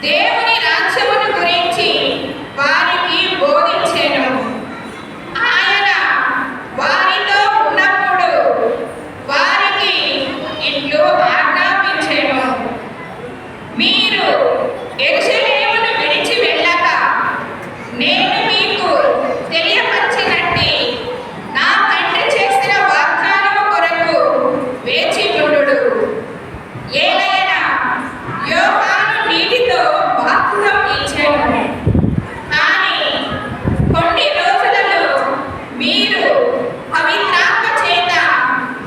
దేవుని రాజ్యమును గురించి వారికి బోధించెను. ఆయన వారితో ఉన్నప్పుడు వారికి ఇట్లు ఆజ్ఞాపించెను, మీరు యెరూషలేమును విడిచి వెళ్ళక నేను మీకు తెలియపరిచినట్టి నా తండ్రి చేసిన వాగ్దానము కొరకు వేచి ఉండుడు. ఏలైనా యోహాను నీటితో బాప్తిసం ఇచ్చెను, కానీ కొన్ని రోజులలో మీరు పవిత్రాత్మ చేత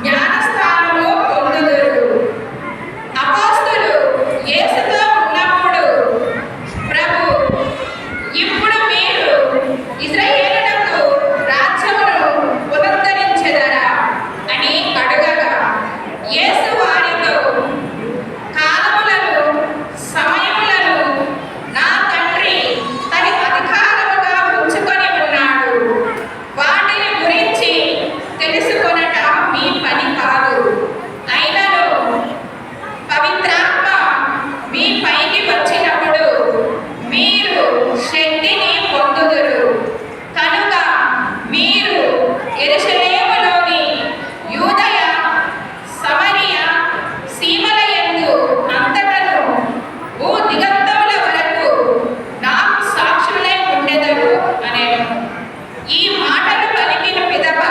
జ్ఞానస్నానము పొందుదురు. అపోస్తలులు యేసుతో ఉన్నప్పుడు ప్రభు, ఇప్పుడు మీరు ఇశ్రాయేలునకు రాజ్యమును పునరుద్ధరించెదరా అని అడగగా యేసు వారితో, కాలములను సమయములను నా తండ్రి తన అధికారముగా ఉంచుకొని ఉన్నాడు. వాటిని గురించి తెలుసుకొనట మీ పని కాదు. అయినను పవిత్రాత్మ మీ పైకి వచ్చినప్పుడు మీరు శక్తిని పొందుదురు. కనుక మీరు యెరూషలేములోని యూదయ సమరయ సీమల యందు అంతటను భూ దిగంతముల వరకు నాకు సాక్షులై ఉండెదరు అనేను. ఈ మాటలు పలికిన పిదప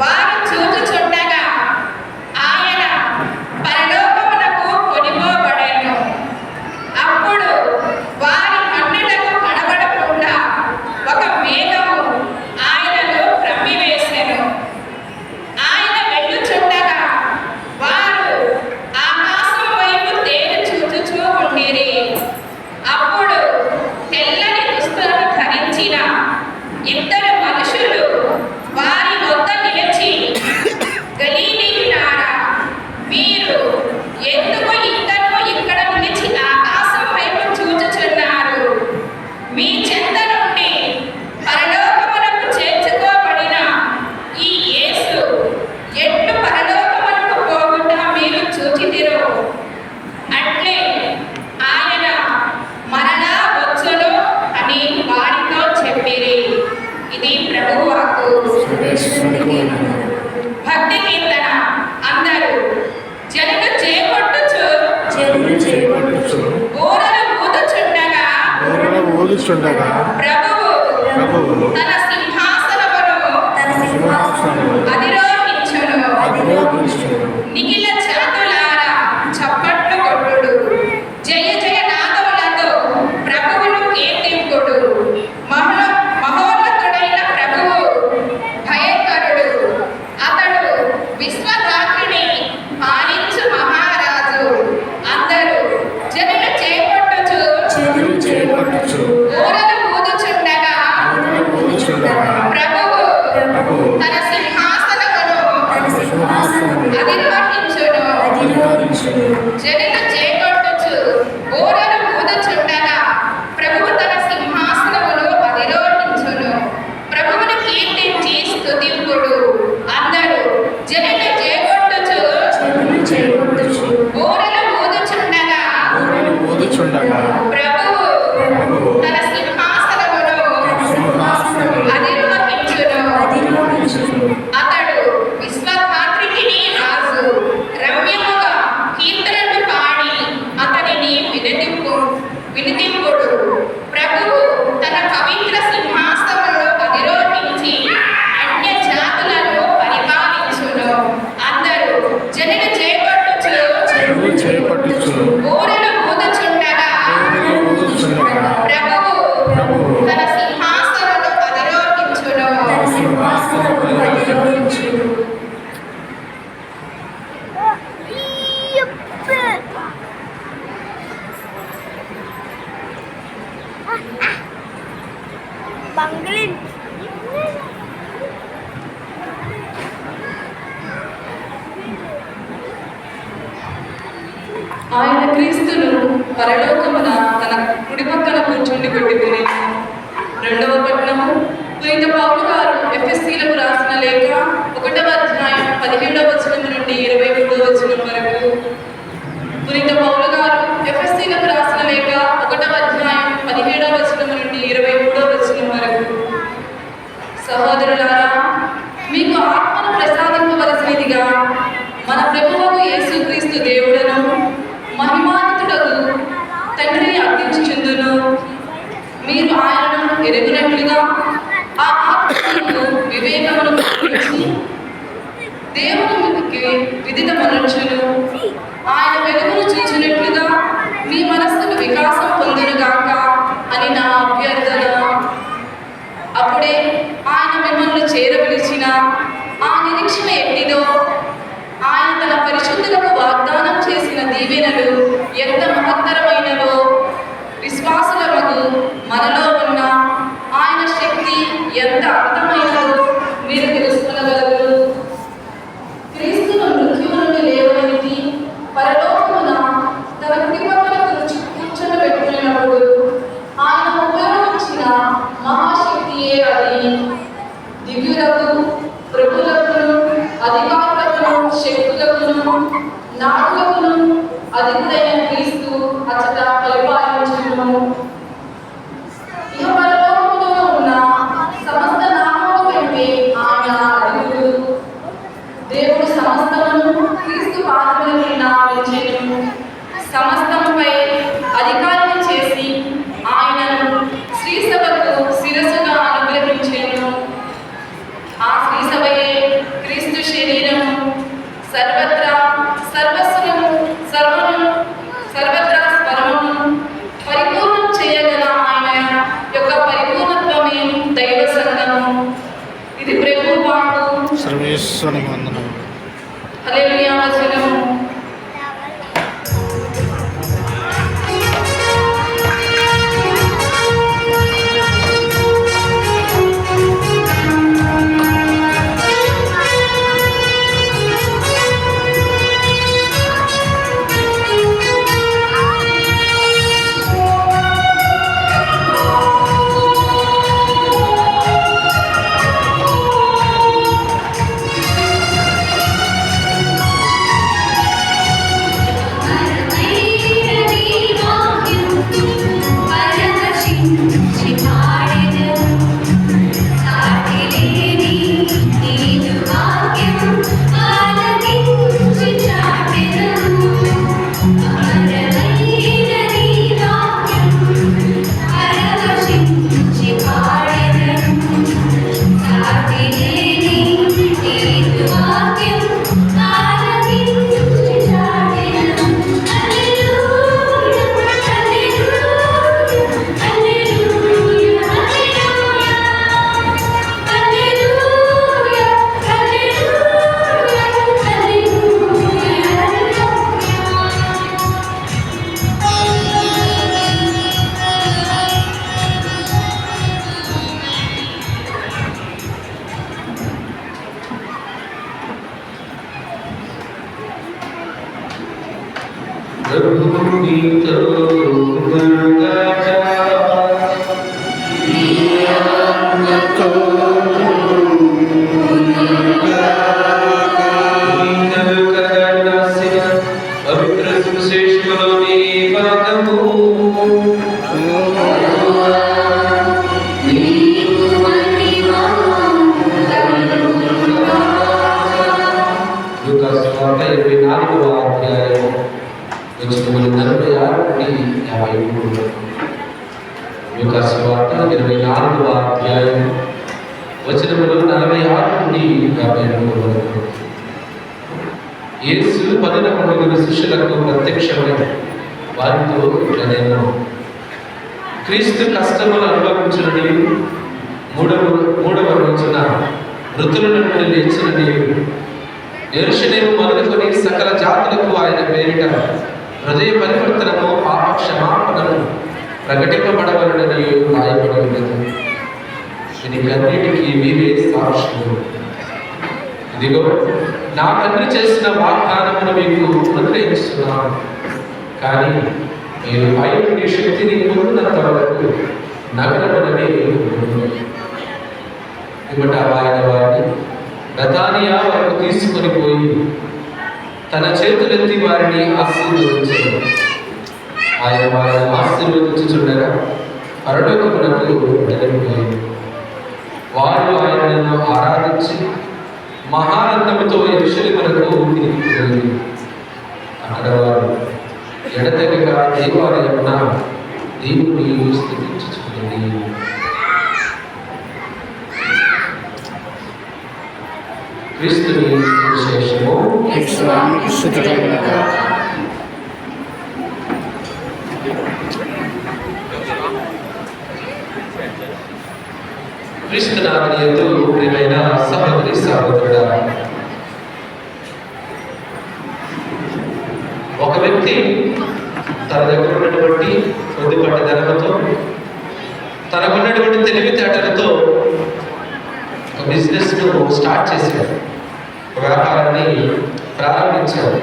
వారు చూచుచుండగా ఆయన పరలోకమునకు కొనిపోబడెను. అప్పుడు వారి కన్నులకు కనబడకుండా ఒక మేఘము ఆయనను కమ్మివేసెను. ఆయన వెళ్ళుచుండగా వారు ఆకాశం వైపు తేరి చూచుచూ ఉండిరి. అప్పుడు తెల్లని దుస్తులను ధరించిన ఇద్దరు మనుషులు వారి వద్ద నిలిచి, గలీలీయులారా, మీరు ఎందుకు ఇంకనూ ఇక్కడ నిలిచి ఆకాశం వైపు చూచుచున్నారు? మీ చెంత నుండి పరలోకమునకు చేర్చుకోబడిన ఈ యేసు ఎట్లు పరలోకమునకు పోవుట మీరు చూచితిరో, అట్లే ఆయన మరలా వచ్చును అని వారితో చెప్పిరి. ఇది ప్రభువు వాక్కు. భక్తి కీర్తన. అందరూ జనులు చేపట్టుచు బూరలు ఊదుచుండగా ప్రభువు తన సింహాసనమును అధిరోహించును. నిఖిల జాతులారా చప్పట్లు కొట్టుడు, జయ జయ నాదములతో ప్రభువును కీర్తింపుడు. మహోన్నతుడైన ప్రభువు భయంకరుడు, అతడు విశ్వధాత్రిని పాలించు మహారాజు. అందరూ జనులు చేపట్టుచు బూరలు ఊదుచుండగా ప్రభువు తన సింహాసనమును అధిరోహించును. జనులు చేపట్టుచు బూరలు ఊదుచుండగా ప్రభువు తన సింహాసనమును అధిరోహించును. ప్రభువును కీర్తించి స్తుతింపుడు. అందరూ జనులు చేపట్టుచు బూరలు ఊదుచుండగా ప్రభువు తన సింహాసనమును అధిరోహించును. అతడు విశ్వధాత్రికి రాజు. రమ్యముగా కీర్తనలు పాడి అతనిని వినితింపుడు. ప్రభువు తన పవిత్ర సింహాసనమును అధిరోహించి అన్య జాతులను పరిపాలించును. అందరూ జనులు చేపట్టుచు బూరలు ఊదుచుండగా ప్రభువు తన సింహాసనమును అధిరోహించును. Bangling. ఆయన క్రీస్తును పరలోకమున తన కుడి పక్కన కూర్చుండి పెట్టుకుని. రెండవ పట్టణము. పునీత పౌలు గారు ఎఫెసీలకు రాసిన లేఖ 1వ అధ్యాయం 17వ వచనం నుండి 23వ వచనం వరకు. పునీత పౌలు గారు ఎఫెసీలకు రాసిన లేఖ సహోదరులారా, మీకు ఆత్మను ప్రసాదింపవలసినదిగా మన ప్రభువుకు యేసుక్రీస్తు దేవుడను మహిమాన్వితుడగు తండ్రిని అర్థించుచుందును. మీరు ఆయనను ఎరుగునట్లుగా ఆ ఆత్మకు వివేకమును కలిగించి దేవునికి విదితమనర్చును. ఆయన వెలుగును చూచినట్లుగా మీ మనస్సుకు వికాసం పొందునుగాక అని నా అభ్యర్థన. అప్పుడే ఆయన మిమ్మల్ని చేరవిలిచిన ఆ నిరీక్షణ ఎట్టిదో, ఆయన తన పరిశుద్ధులకు వాగ్దానం చేసిన దీవెనలు ఎంత మహత్తరమైనవో విశ్వాసులకు మనలో ఉన్న ఆయన శక్తి ఎంత అర్థమైనదో మీరు తెలుసుకొనగలరు. క్రీస్తును మృత్యువు నుండి లేవనెత్తి పరలోకమున తన కుడి పక్కన కూర్చోబెట్టుకున్నప్పుడు ఆయన ఉపయోగించిన మహాశక్తియే అది. దివ్యులకు, ప్రభువులకును, అధికారులకును, శక్తులకును, నాయకులకును అధికుడైన క్రీస్తు అచ్చట పరిపాలించును. ఇహ పరలోకములో ఉన్న సమస్త నామముల కంటే ఆయన అధికుడు. దేవుడు సమస్తమును క్రీస్తు పాదముల కింద ఉంచెను. సమస్తముపై అధికారిని చేసి ఆయనను శ్రీసభకు శిరస్సుగా అనుగ్రహించెను. ఆ శ్రీసభయే క్రీస్తు శరీరము. సర్వత్రా స్వరమును పరిపూర్ణం చేయగల ఆయన యొక్క పరిపూర్ణత్వమే దైవ సంఘము. ఇది ప్రభు వాకు. సర్వేశ్వరునికి వందనములు. హల్లెలూయా వచనము. యేసు 11 శిష్యులకు ప్రత్యక్షమై వారితో ఇట్లనెను, క్రీస్తు కష్టములు అనుభవించునని మూడవ రోజున మృతుల నుండి లేచినని యెరూషలేము మొదలుకొని సకల జాతులకు ఆయన పేరిట హృదయ పరివర్తనము పాప క్షమాపణను ప్రకటింపబడవలనని రాయబడి ఉన్నది. దీనికన్నిటికీ మీరే సాక్షులు. ఇదిగో నా తండ్రి చేసిన వాగ్దానమును మీకు అనుగ్రహిస్తున్నాను, కానీ మీరు పై నుండి శక్తిని పొందినంత వరకు నగరముననే ఇమ్మట ఆయన వారిని బెతానియా వరకు తీసుకొని పోయి తన చేతులెత్తి వారిని ఆశీర్వదించారు. ఆయన వారిని ఆశీర్వదించుచుండగా పరలోకమునకు వెళ్ళిపోయింది. వారు ఆయనను ఆరాధించి మహానందముతో యెరూషలేమునకు తిరిగి అక్కడ వారు ఎడతెగక దేవాలయమున దేవుని స్తుతించుచుండిరి. క్రీస్తుని సువిశేషము. క్రీస్తునామమునకు స్తుతి కలుగును గాక. క్రీస్తునామమున యందు ప్రియమైన సహోదరి సహోదరుడా, ఒక వ్యక్తి తన దగ్గర ఉన్నటువంటి కొద్దిపాటి ధనంతో, తనకున్నటువంటి తెలివితేటలతో ఒక బిజినెస్ ను స్టార్ట్ చేశాడు, ఒక వ్యాపారాన్ని ప్రారంభించాడు.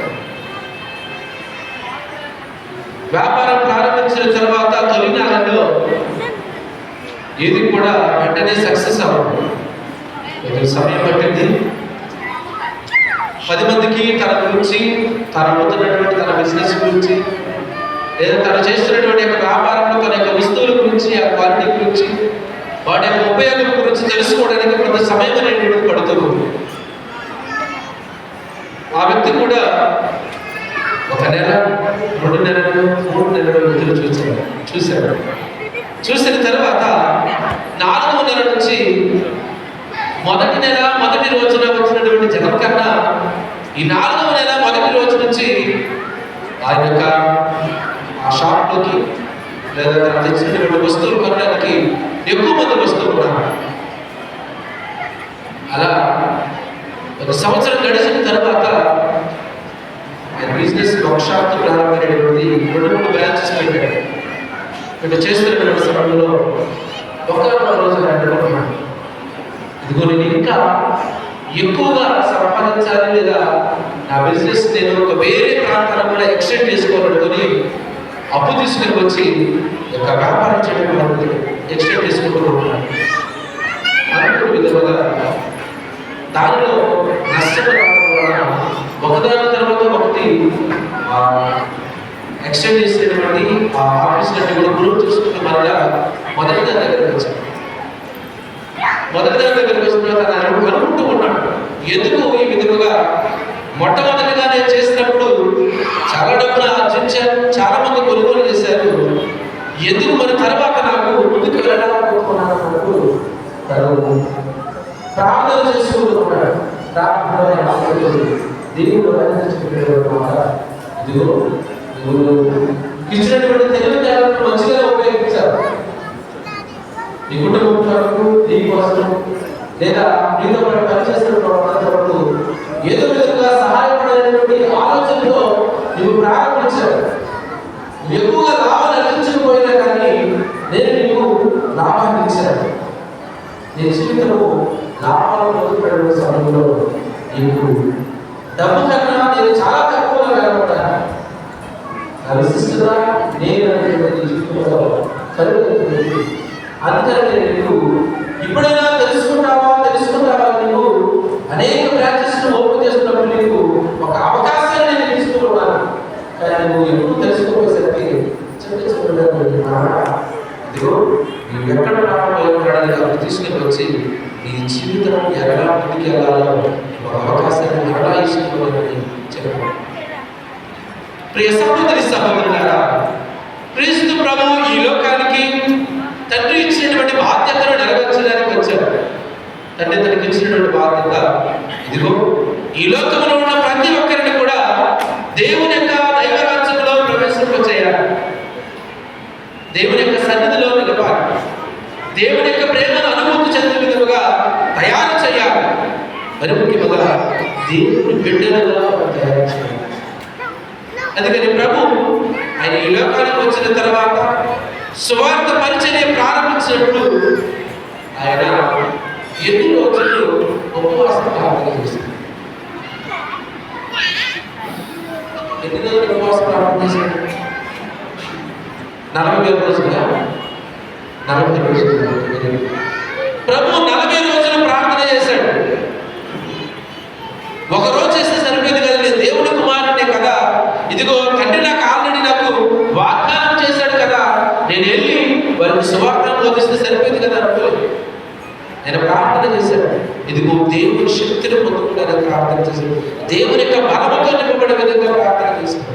వ్యాపారం ప్రారంభించిన తర్వాత తొలినాళ్ళలో ఏది కూడా వెంటనే సక్సెస్ అవ్వదు, కొంచెం సమయం పట్టింది. 10 మందికి తన గురించి, తన అవుతున్నటువంటి తన బిజినెస్ గురించి, లేదా తను చేస్తున్నటువంటి యొక్క వ్యాపారంలో తన యొక్క వస్తువుల గురించి, ఆ క్వాలిటీ గురించి, వాటి యొక్క ఉపయోగం గురించి తెలుసుకోవడానికి కొంత సమయం అనేటువంటిది పడుతుంది. ఆ వ్యక్తి కూడా 1 నెల, 2 నెలలు, 3 నెలలు ఎదురు చూశాడు. చూసిన తర్వాత 4వ నెల నుంచి మొదటి నెల మొదటి రోజున వచ్చినటువంటి జనం కన్నా ఈ 4వ నెల మొదటి రోజు నుంచి ఆయన యొక్క ఆ షాప్లోకి లేదా తను తెచ్చినటువంటి వస్తువులు కొనడానికి ఎక్కువ మంది వస్తూ ఉన్నారు. అలా 1 సంవత్సరం గడిచిన తర్వాత ఆయన బిజినెస్ ఒక షాప్తో ప్రారంభమైనటువంటి 2-3 బ్రాంచెస్ పెట్టాడు. ఇక్కడ చేస్తున్నటువంటి సమయంలో ఒక రోజు ఆయన అనుకున్నాడు, ఇదిగో నేను ఇంకా ఎక్కువగా సంపాదించాలి, లేదా నా బిజినెస్ నేను ఒక వేరే ప్రాంతాల్లో కూడా ఎక్స్టెండ్ చేసుకోవాలనుకుని అప్పు తీసుకుని వచ్చి ఒక వ్యాపారం చేయడం ఎక్స్టెండ్ చేసుకుంటూ ఉంటాను. అనుకున్న విధంగా దానిలో నష్టం రావడం వలన ఒకదాని తర్వాత ఒకటి ఎక్స్టెండ్ చేసినటువంటి ఆ ఆఫీస్ కూడా గ్రో చేసుకుంటూ మరలా మొదటి దాని దగ్గరికి వచ్చాను. మొదటి దాని దగ్గరికి వచ్చిన తర్వాత అనుకుంటూ ఉన్నాడు, ఎందుకు ఈ విధముగా మొట్టమొదటిగా నేను చేసినప్పుడు చాలా డబ్బులు ఆర్జించాను, చాలా మంది కొనుగోలు చేశారు, ఎందుకు మరి తర్వాత నాకు ముందుకు వెళ్ళాలనుకుంటున్నాను ప్రార్థన చేసుకుంటూ ఉన్నాడు. దేవుడు ఇదిగో ఇచ్చినటువంటి తెలివితేటలను మంచిగా ఉపయోగించారు. నీ కుటుంబం కొరకు, నీ కోసం, లేదా నీతో పనిచేస్తున్నప్పుడు ఏదో విధంగా సహాయపడేటువంటి ఆలోచనతో నువ్వు ప్రారంభించావు. ఎక్కువగా లాభాలు అందించకపోయినా కానీ నేను నీకు లాభాన్ని ఇచ్చాను. నీ జీవితంలో లాభాలు పొందుతున్న సమయంలో నీకు డబ్బు కన్నా నేను చాలా తక్కువగా కనబడ్డాను. నా విశిష్టత నేను అనేటువంటి జీవితంలో కలుగుతుంది. అందుకని నీకు ఇప్పుడైనా తెలుసుకుంటావా నీకు అనేక బ్రాంచెస్ ఓపెన్ చేస్తున్నప్పుడు నీకు ఒక అవకాశాన్ని నేను తీసుకుంటున్నాను. కానీ నువ్వు ఎప్పుడు తెలుసుకోపోయేసరికి ఇదిగో నువ్వు ఎక్కడ రావడం తీసుకుని వచ్చి నీ జీవితం ఎలా ముందుకు వెళ్ళాలో ఒక అవకాశాన్ని ఎలా ఇష్టమని చెప్పాను. ప్రియ సహోదరి సహోదరులారా, క్రీస్తు ప్రభువు ఈ లోకానికి తండ్రి ఇచ్చినటువంటి బాధ్యతను నెరవేర్చడానికి వచ్చారు. తండ్రి తనకి ఇచ్చినటువంటి బాధ్యత ఇదిగో ఈ లోకంలో ఉన్న ప్రతి ఒక్కరిని కూడా దేవుని యొక్క దైవరాజ్యంలో ప్రవేశింపచేయాలి, దేవుని యొక్క సన్నిధిలో నిలపాలి, దేవుని యొక్క ప్రేమను అనుభూతి చెందే విధముగా తయారు చేయాలి. మరి ముఖ్యంగా దేవుని బిడ్డలుగా తయారు చేయాలి. అందుకని ప్రభు ఆయన ఈ లోకానికి వచ్చిన తర్వాత సువార్త పరిచర్య ప్రారంభించినప్పుడు ఆయన ఎన్ని రోజులు ఉపవాసం ప్రార్థన చేశారు. ఎన్ని రోజులు ఉపవాసం ప్రార్థన చేశారు? 40 రోజులుగా 40 రోజులు ప్రభు 40 రోజులు ప్రార్థన చేశాడు. ఒక రోజు చేస్తే సరిపోయింది కదా, నేను దేవుని కుమారుడే కదా, ఇదిగో తండ్రి నాకు ఆల్రెడీ నాకు వాగ్దానం చేశాడు కదా, నేను వెళ్ళి వారికి సువార్తను బోధిస్తే సరిపోయింది కదా అనుకోలేదు. ఆయన ప్రార్థన చేశాడు. ఇదిగో దేవుని శక్తిని పొందుకుంటానని ప్రార్థన చేశాడు. దేవుని యొక్క బలముతో నింపబడే విధంగా ప్రార్థన చేశాడు.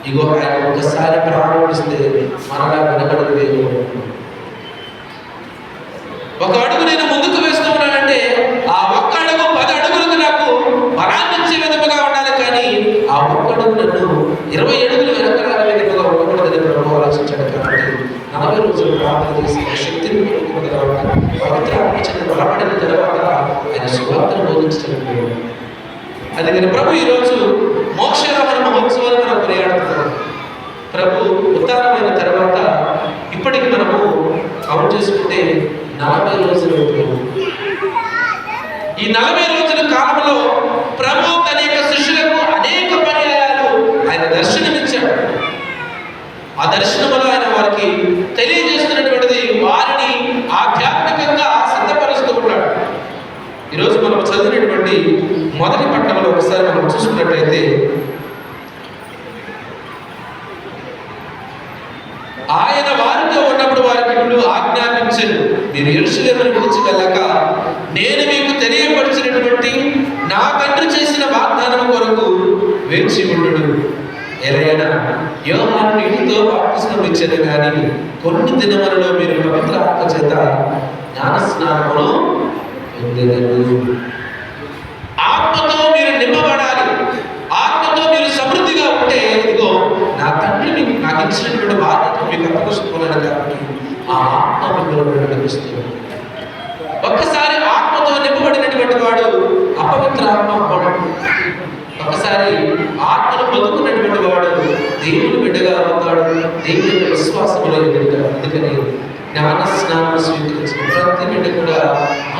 ఇగో ఆయన ఒక్కసారి ప్రారంభిస్తే మరలా వినబడలేదు. ఒక అడుగు నేను ముందుకు వేస్తూ ఉన్నానంటే ఆ ఒక్క అడుగు 10 అడుగులకు నాకు బలాన్నిచ్చే విధముగా ఉండాలి, కానీ ఆ ఒక్క అడుగు నన్ను 20 అడుగులు వెనకరాలే విధముగా ఉండకూడదని ప్రభు ఆలోచించాడు. కాబట్టి 40 రోజులు ప్రార్థన చేసి శక్తిని పొందుకున్న తర్వాత పవిత్ర ఆత్మ బలపడిన తర్వాత ఆయన సువార్తను బోధించడం. అది నేను ప్రభు ఈరోజు మోక్షారోహణ మహోత్సవాన్ని మనం కొనియాడుతున్నాం. ప్రభు ఉత్తానమైన తర్వాత ఇప్పటికి మనము కౌంట్ చేసుకుంటే 40 రోజులు. ఈ 40 రోజుల కాలంలో ప్రభు తన యొక్క శిష్యులకు అనేక పర్యాయాలు ఆయన దర్శనమిచ్చాడు. ఆ దర్శనంలో ఆయన వారికి తెలియజేస్తున్నటువంటిది వారిని ఆధ్యాత్మికంగా సిద్ధపరుస్తూ ఉన్నాడు. ఈరోజు మనం చదివినటువంటి మొదటి పట్టణంలో ఒకసారి మనం చూసుకున్నట్లయితే ఆయన వారితో ఉన్నప్పుడు వారికి ఆజ్ఞాపించను, మీరు యెరూషలేమును విడిచి వెళ్ళక నేను మీకు తెలియపరిచినటువంటి నా తండ్రి చేసిన వాగ్దానం కొరకు వేచి ఉండుడు. ఎలైనా యోహాను నీటితో బాప్తిస్మం ఇచ్చాను, కానీ కొన్ని దినములలో మీరు పవిత్ర ఆత్మ చేత జ్ఞానస్నానమును పొందెదరు. ఆత్మతో మీరు నింపబడాలి. ఆత్మతో మీరు సమృద్ధిగా ఉంటే ఇదిగో నా తండ్రి మీకు నాకు ఇచ్చినటువంటి బాధ్యత మీకు అప్పగిస్తున్నాను. కాబట్టి ఆ ఆత్మ మిమ్మల్ని నడిపిస్తుంది. ఒక్కసారి ఆత్మతో నింపబడినటువంటి వాడు అపవిత్ర ఆత్మ అవ్వడు. ఒకసారి ఆత్మను పొందుకున్నటువంటి వాడు దేవుని బిడ్డగా అవుతాడు, దేవుని యొక్క విశ్వాసంలో ఎదుగుతాడు. అందుకని జ్ఞాన స్నానం స్వీకరించిన ప్రతి బిడ్డ కూడా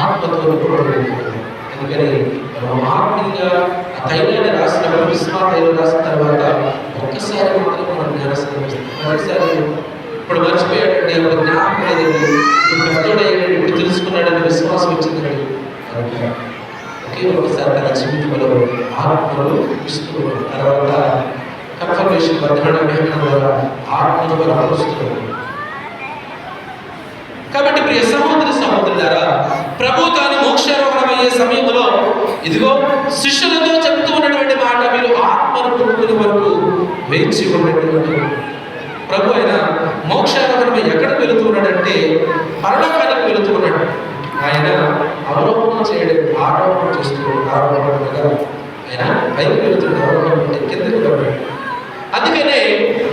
ఆత్మతో నింపబడి. అందుకని మనం ఆత్మీయంగా ఆ తైలాన్ని రాసినప్పుడు విశ్వా తైలం రాసిన తర్వాత ఒక్కసారి మాత్రం మనం జ్ఞానస్నానం చేస్తాం. ప్రతిసారి ఇప్పుడు మర్చిపోయాడండి, అప్పుడు జ్ఞాపకం లేదండి, ఇప్పుడు పెద్దోడయ్యాడు, ఇప్పుడు తెలుసుకున్నాడని విశ్వాసం వచ్చిందండి. ఒకే ఒకసారి తన జీవితంలో ఆత్మను ఇస్తూ తర్వాత కన్ఫర్మేషన్ వర్ధనం ద్వారా ఆత్మను బలపరుస్తున్నాడు. కాబట్టి ప్రియ సహోదరి సహోదరులారా, ప్రభు తాను మోక్షారోహణమయ్యే సమయంలో ఇదిగో శిష్యులతో చెప్తూ ఉన్నటువంటి మాట, మీరు ఆత్మను పొందుకునే వరకు వేచి ఉన్నటువంటి ప్రభు ఆయన మోక్షారోహణమై ఎక్కడికి వెళుతూ ఉన్నాడంటే పరలోకానికి వెళుతూ ఉన్నాడు. ఆయన అవరోహణం చేయడం, ఆరోహణం చేస్తున్నాడు. ఆరోహణగా ఆయన పైకి వెళుతున్నాడు, ఆరోహణం కిందకి పడ్డాడు. అందుకనే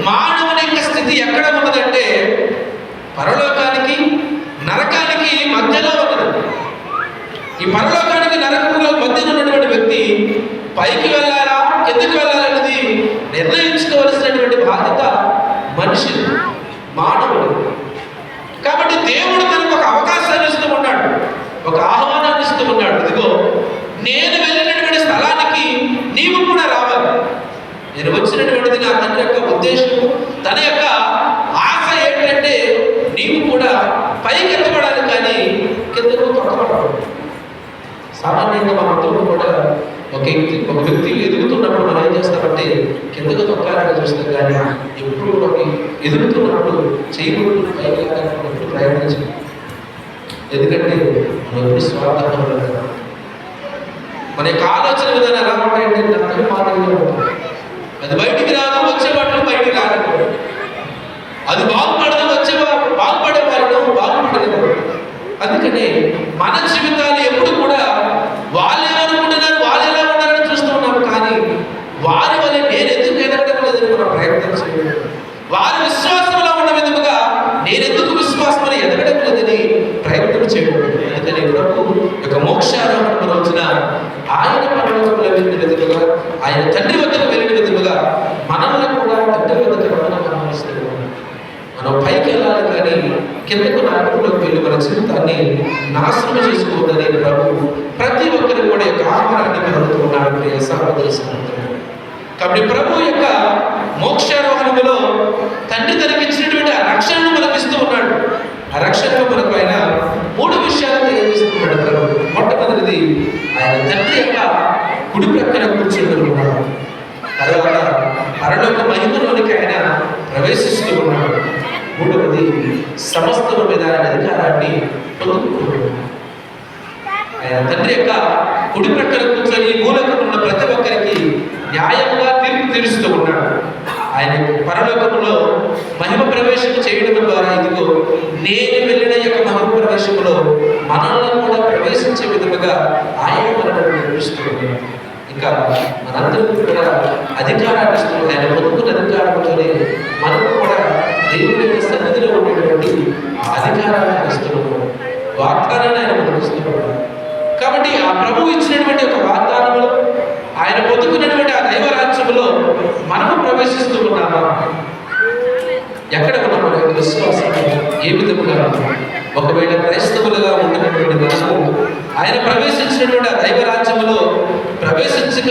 మానవుని యొక్క స్థితి ఎక్కడ ఉన్నదంటే పరలోకానికి నరకానికి మధ్యలో ఉన్నది. ఈ పరలోకానికి నరకంలో మధ్యలో ఉన్నటువంటి వ్యక్తి పైకి వెళ్ళాలా కిందకి వెళ్ళాలనేది నిర్ణయించుకోవలసినటువంటి బాధ్యత మనిషి, మానవుడు. కాబట్టి దేవుడు తనకు ఒక అవకాశాన్ని ఇస్తూ ఉన్నాడు, ఒక ఆహ్వానాన్ని ఇస్తూ ఉన్నాడు. ఇదిగో నేను వెళ్ళినటువంటి స్థలానికి నీవు కూడా రావాలి. నేను వచ్చినటువంటిది నా తండ్రి యొక్క ఉద్దేశం, తన యొక్క ఆశ ఏంటంటే నీవు కూడా పైకి ఎత్తబడాలి, కానీ కిందకు తొక్కబడకూడదు. సామాన్యంగా మనతో కూడా ఒక వ్యక్తి ఎదుగుతున్నప్పుడు మనం ఏం చేస్తామంటే కిందకు తొక్కాలని చూస్తాం, కానీ ఎప్పుడు కూడా ఎదుగుతున్నప్పుడు చేయకూడదు, పైకి ఎప్పుడు ప్రయత్నించాలి. ఎందుకంటే మనం ఎప్పుడు స్వార్థంగా ఉంటాం. మన యొక్క ఆలోచన విధానం ఎలా ఉంటాయంటే అందరూ మాదిరిగా ఉంటుంది. అది బయటికి రాదు, వచ్చేవాళ్ళు బయటికి రాదు. అది బాగుపడదు, బాగుపడే వాళ్ళు బాగుపడలేదు. అందుకని మన జీవితాలు ఎప్పుడు కూడా వాళ్ళు ఏమనుకుంటున్నారు, వాళ్ళు ఎలా ఉన్నారని చూస్తూ ఉన్నాము, కానీ వారి వల్ల నేను ఎందుకు ఎదగడం లేదని మనం ప్రయత్నం చేయడం, వారి విశ్వాసంలో ఉన్న విధముగా నేను ఎందుకు విశ్వాసం ఎదగడం లేదని ప్రయత్నం చేయడం. అందుకని ప్రభు యొక్క మోక్షారోహణ రోజున ఆయన పరలోకంలో వెళ్ళిన విధముగా, ఆయన తండ్రి వద్దకు వెళ్ళిన విధముగా మనల్ని కూడా తండ్రి వద్దకు ఆహ్వానిస్తున్నాడు. మనం పైకి వెళ్ళాలి, కానీ కిందకు నరకంలోకి వెళ్ళి మన జీవితాన్ని నాశనం చేసుకోవద్దని ప్రభు ప్రతి ఒక్కరి కూడా యొక్క ఆహ్వానాన్ని కలుగుతూ ఉన్నాడు. ప్రియ సహోదరి సహోదరులు, కాబట్టి ప్రభు యొక్క మోక్షారోహణములో తండ్రి తనకి ఇచ్చినటువంటి ఆ రక్షణను మనకు ఇస్తూ ఉన్నాడు. ఆ రక్షణలో మనకు ఆయన 3 విషయాలు తెలియజేస్తున్నాడు ప్రభు. మొట్టమొదటిది ఆయన తండ్రి యొక్క కుడి ప్రక్కన కూర్చుంటూ ఉన్నాడు. తర్వాత పరలోక మహిమలోనికి ఆయన ప్రవేశిస్తూ ఉన్నాడు. 3వది సమస్తము మీద ఆయన అధికారాన్ని పొందుకుంటున్నాడు. ఆయన తండ్రి యొక్క కుడి ప్రక్కన కూర్చొని మూలకు ఉన్న ప్రతి ఒక్కరికి న్యాయముగా తీర్పు తీరుస్తూ ఉన్నాడు. ఆయన పరలోకములో మహిమ ప్రవేశం చేయడం ద్వారా ఇదిగో నేను వెళ్ళిన యొక్క మహిమ ప్రవేశములో మనల్ని కూడా ప్రవేశించే విధముగా ఆయన మనల్ని నడిపిస్తూ ఉన్నాడు. ఇంకా మనందరికీ కూడా అధికారాన్ని ఇస్తూ ఆయన పొందుకున్న అధికారంతోనే మనకు కూడా దేవుని యొక్క సన్నిధిలో ఉండేటువంటి ఆ అధికారాన్ని ఇస్తున్నాము, వాగ్దానాన్ని ఆయన మనకు ఇస్తున్నాడు. కాబట్టి ఆ ప్రభు ఇచ్చినటువంటి ఒక వాగ్దానములు ఆయన పొందుకున్నటువంటి ఆ దైవ రాజ్యములో మనము ప్రవేశిస్తూ ఉన్నామా? ఎక్కడ ఉన్నాము? మన యొక్క విశ్వాసం ఏ విధముగా? ఒకవేళ క్రైస్తవులుగా ఉంటున్నటువంటి మనము ఆయన ప్రవేశించినటువంటి ఆ దైవ రాజ్యములో ప్రవేశించక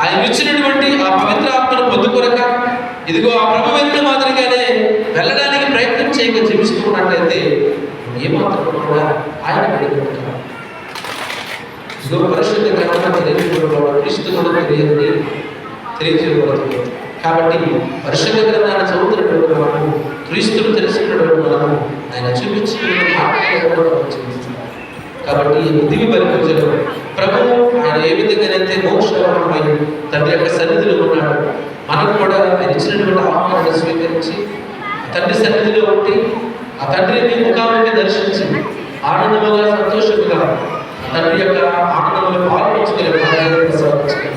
ఆయన ఇచ్చినటువంటి ఆ పవిత్ర ఆత్మను పొందుకొనక ఇదిగో ఆ ప్రభు వెంట మాదిరిగానే వెళ్ళడానికి ప్రయత్నం చేయక జీవిస్తున్నట్లయితే ఏమాత్రం కూడా ఆయన పెరుగుతారు. ఇదిగో పరిశుద్ధ గ్రంథం తెలియజేయబడిన క్రీస్తు కూడా తెలియజేయబడుతుంది. కాబట్టి పరిశుద్ధ గ్రంథాన్ని చదువుతున్నటువంటి మనము క్రీస్తును తెలుసుకున్నటువంటి మనము ఆయన చూపించిన కాబట్టి దివి పరిపూజలు ప్రభు ఆయన ఏ విధంగానైతే మోక్షపై తండ్రి యొక్క సన్నిధిలో ఉన్నాడు, మనకు కూడా ఆయన ఇచ్చినటువంటి ఆహ్వానాన్ని స్వీకరించి తండ్రి సన్నిధిలో ఉండి ఆ తండ్రిని ముఖాముఖి దర్శించి ఆనందముగా సంతోషముగా తండ్రి యొక్క ఆనందంలో పాల్పంచుకునే భాగ్యాన్ని ప్రసాదించారు.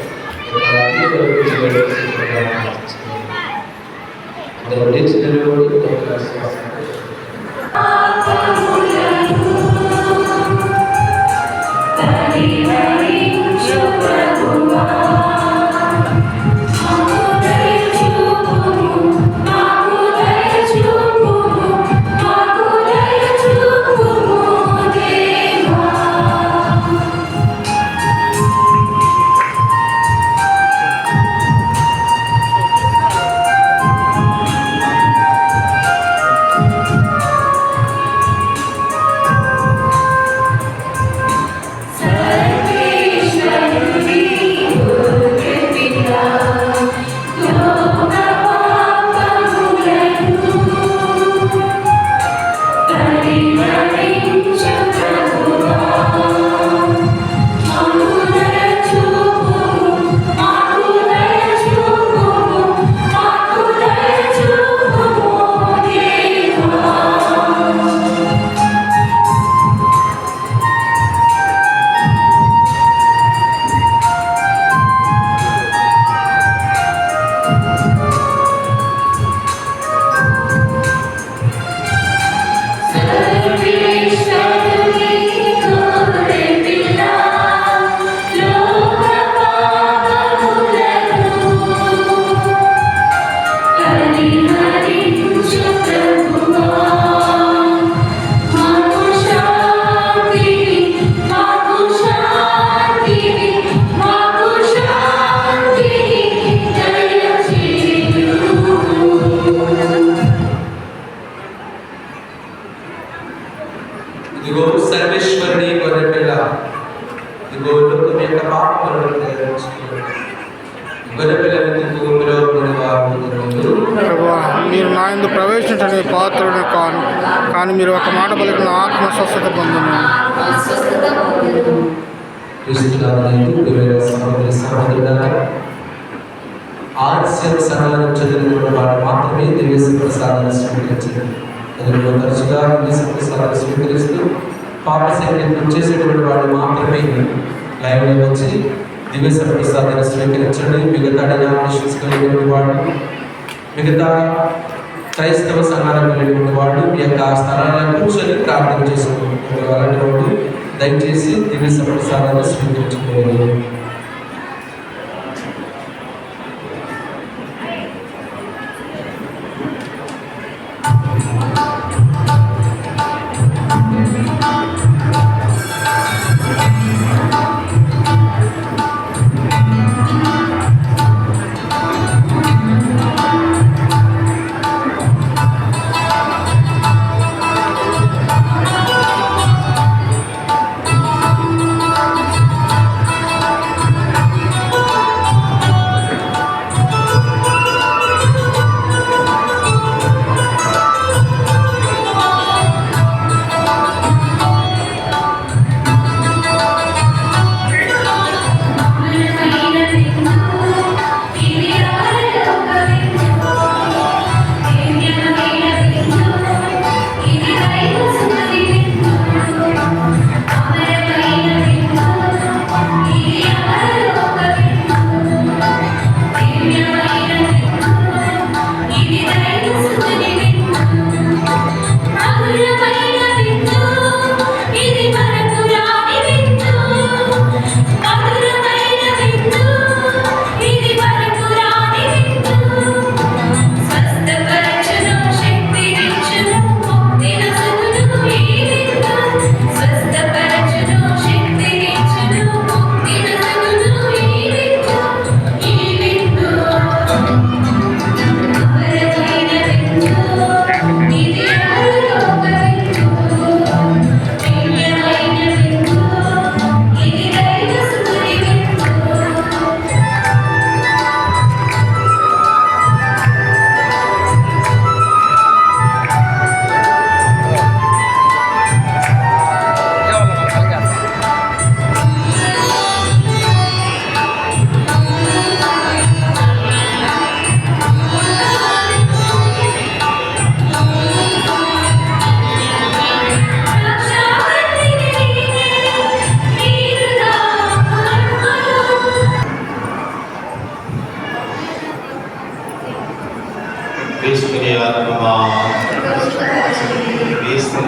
ఇదిగో సర్వేశ్వరుని గొర్రెపిల్ల, ఇదిగో లోకం యొక్క పాపములను మీరు నా యందు ప్రవేశించని పాత్రుడు కాను, కానీ మీరు ఒక మాట పలికిన ఆత్మ స్వస్థత పొందును. ఆలస్యం సమాధానం చదివిన వారు మాత్రమే దివ్య ప్రసాదాన్ని స్వీకరించారు. అందులో తరచుగా దివ్య ప్రసాదాన్ని స్వీకరిస్తూ పాప సంగీతం చేసేటువంటి వాడు మాత్రమే లైవ్లో వచ్చి దివ్య ప్రసాదాన్ని స్వీకరించండి. మిగతా డినామినేషన్స్ కలిగినటువంటి వాడు, మిగతా క్రైస్తవ సంఘాలను కలిగిన వాడు ఈ యొక్క స్థలాలను కూర్చొని ప్రార్థన చేసుకుంటున్నారు. అలాంటి వాడు దయచేసి దివ్య ప్రసాదాన్ని స్వీకరించుకోవాలి.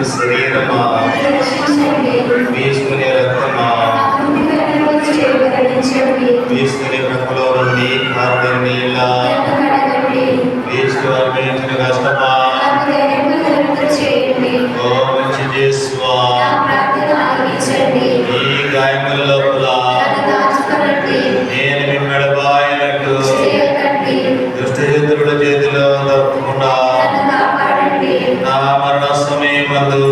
తీసుకుని శరీరమా తీసుకుని రక్తమా తీసుకుని ప్రక్కలో నుండి కారుని నీళ్ళ తీసుకు అర్పించిన కష్టమా ఓ మంచి చేసువా ఈ గాయముల లోపల నేను మిమ్మడబాయినట్టు దుష్టశత్రుల చేతిలో తప్పకుండా నా మరణ సమయమందు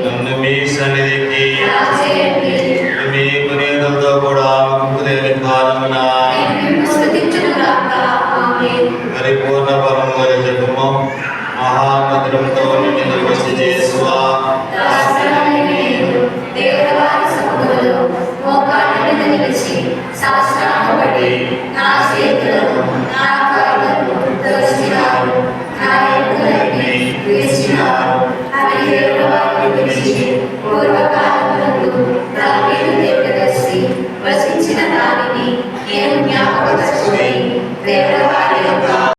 నన్ను మీ సన్నిధికి మీ పునీతులతో కూడా ముక్కులేని కాలమున పరిపూర్ణ బలము జపము మహామంత్రంతో నిన్ను వసి చేసువా శాస్త్ర